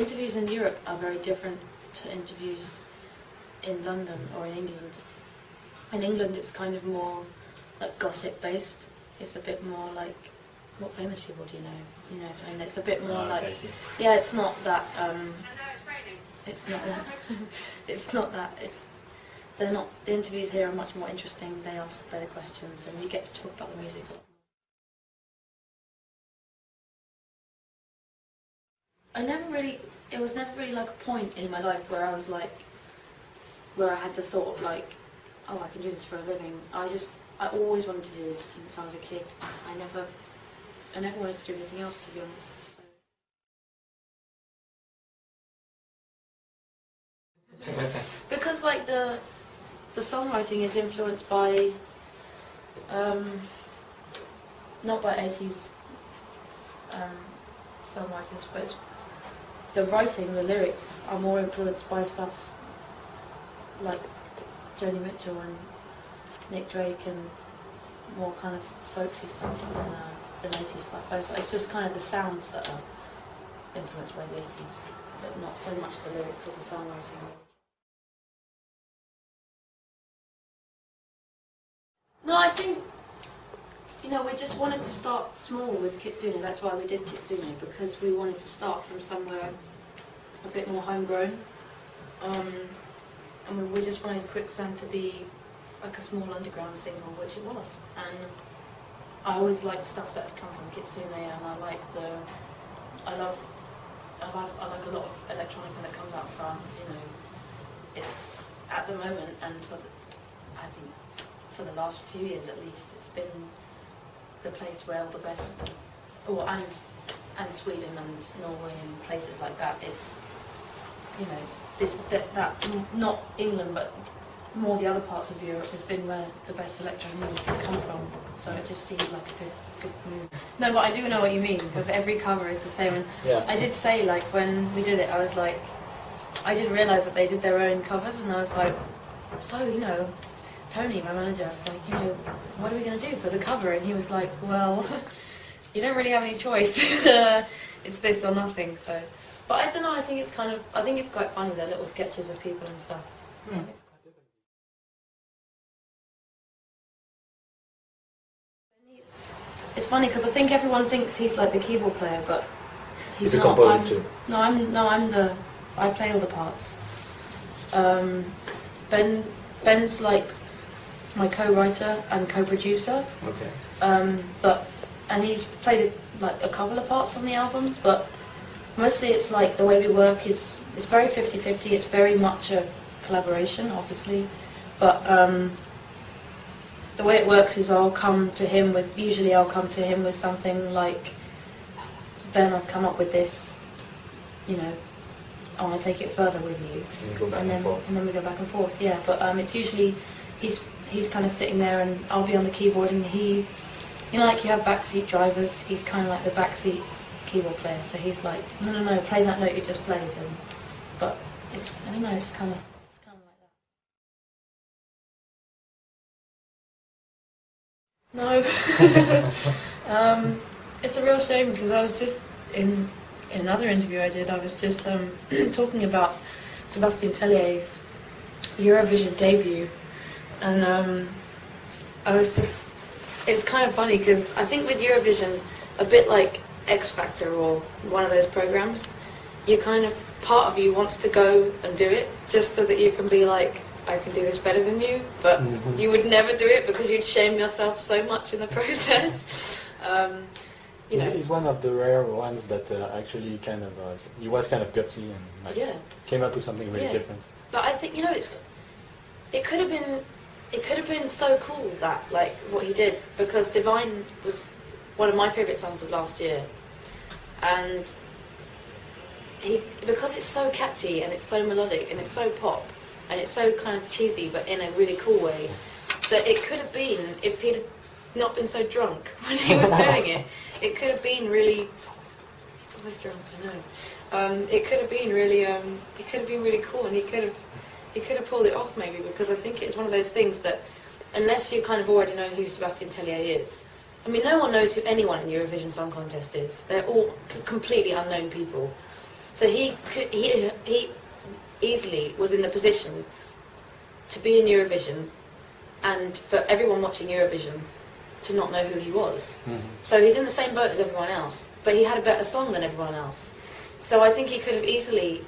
interviews in Europe are very different to interviews in London or in England. In England it's kind of more like gossip based. It's a bit more like, what famous people do you know? You know, and it's a bit more like, yeah, it's not that, it's not that, they're not, the interviews here are much more interesting, they ask better questions and you get to talk about the music a lot more. It was never really like a point in my life where I was like, where I had the thought like, oh, I can do this for a living. I always wanted to do this since I was a kid. I never wanted to do anything else, to be honest. So. Because like the songwriting is influenced by, not by 80s songwriters, but it's the writing, the lyrics are more influenced by stuff like Joni Mitchell and Nick Drake and more kind of folksy stuff than 80s stuff. It's just kind of the sounds that are influenced by the 80s, but not so much the lyrics or the songwriting. No, I think, you know, we just wanted to start small with Kitsune. That's why we did Kitsune, because we wanted to start from somewhere a bit more homegrown. And we just wanted Quicksand to be like a small underground single, which it was. And I always liked stuff that had come from Kitsune, and I like a lot of electronica that comes out of France. You know, it's at the moment, and I think for the last few years at least, it's been the place where all the best, and Sweden and Norway and places like that is, you know, that not England but more the other parts of Europe has been where the best electro music has come from. So it just seems like a good move. No, but I do know what you mean, because every cover is the same. And yeah. I did say, like, when we did it, I was like, I didn't realise that they did their own covers, and I was like, so, you know, Tony, my manager, was like, you know, what are we going to do for the cover? And he was like, well, you don't really have any choice. It's this or nothing. So, but I don't know. I think it's quite funny, the little sketches of people and stuff. Yeah. It's funny because I think everyone thinks he's like the keyboard player, but he's not. A composer too. I play all the parts. Ben's like my co-writer and co-producer. Okay. And he's played like a couple of parts on the album, but mostly it's like the way we work is it's very 50-50. It's very much a collaboration, obviously, but the way it works is I'll come to him with something like, Ben, I've come up with this, you know, I want to take it further with you, and then we go back and forth. Yeah, but it's usually he's kind of sitting there and I'll be on the keyboard, and he, you know, like you have backseat drivers, he's kind of like the backseat keyboard player. So he's like, no, play that note you just played. But it's, I don't know, it's kind of like that. No, it's a real shame, because I was just in another interview I did. I was just talking about Sébastien Tellier's Eurovision debut, and I was just. It's kind of funny because I think with Eurovision, a bit like X Factor or one of those programs, you kind of, part of you wants to go and do it just so that you can be like, I can do this better than you, but you would never do it because you'd shame yourself so much in the process. You know. He's one of the rare ones that actually kind of, he was kind of gutsy and like, came up with something really different. But I think, you know, it could have been so cool, that, like, what he did, because Divine was one of my favourite songs of last year, and because it's so catchy and it's so melodic and it's so pop and it's so kind of cheesy but in a really cool way, that it could have been, if he'd not been so drunk when he was doing it could have been really, he's always drunk, I know, it could have been really cool, and he could have pulled it off maybe, because I think it's one of those things that, unless you kind of already know who Sébastien Tellier is, I mean, no one knows who anyone in the Eurovision Song Contest is. They're all completely unknown people. So he easily was in the position to be in Eurovision, and for everyone watching Eurovision to not know who he was. So he's in the same boat as everyone else, but he had a better song than everyone else. So I think he could have easily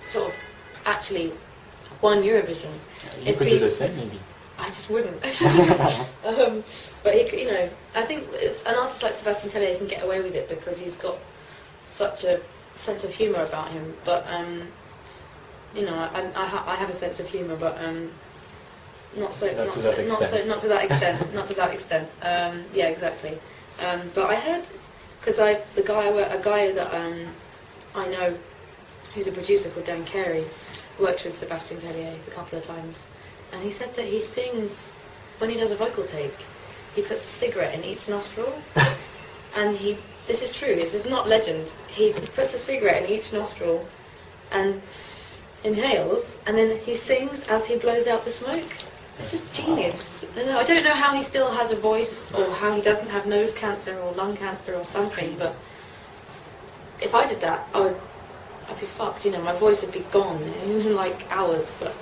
sort of actually won Eurovision. You could do the same, maybe. I just wouldn't. But he could, I think an artist like Sebastian Tellier can get away with it because he's got such a sense of humour about him. But I have a sense of humour, but not to that extent. Yeah, exactly. But I heard, because a guy that I know, who's a producer called Dan Carey, worked with Sebastian Tellier a couple of times, and he said that he sings when he does a vocal take. He puts a cigarette in each nostril, and this is true. This is not legend. He puts a cigarette in each nostril, and inhales, and then he sings as he blows out the smoke. This is genius. I don't know how he still has a voice, or how he doesn't have nose cancer or lung cancer or something, but if I did that, I'd be fucked. My voice would be gone in like hours. But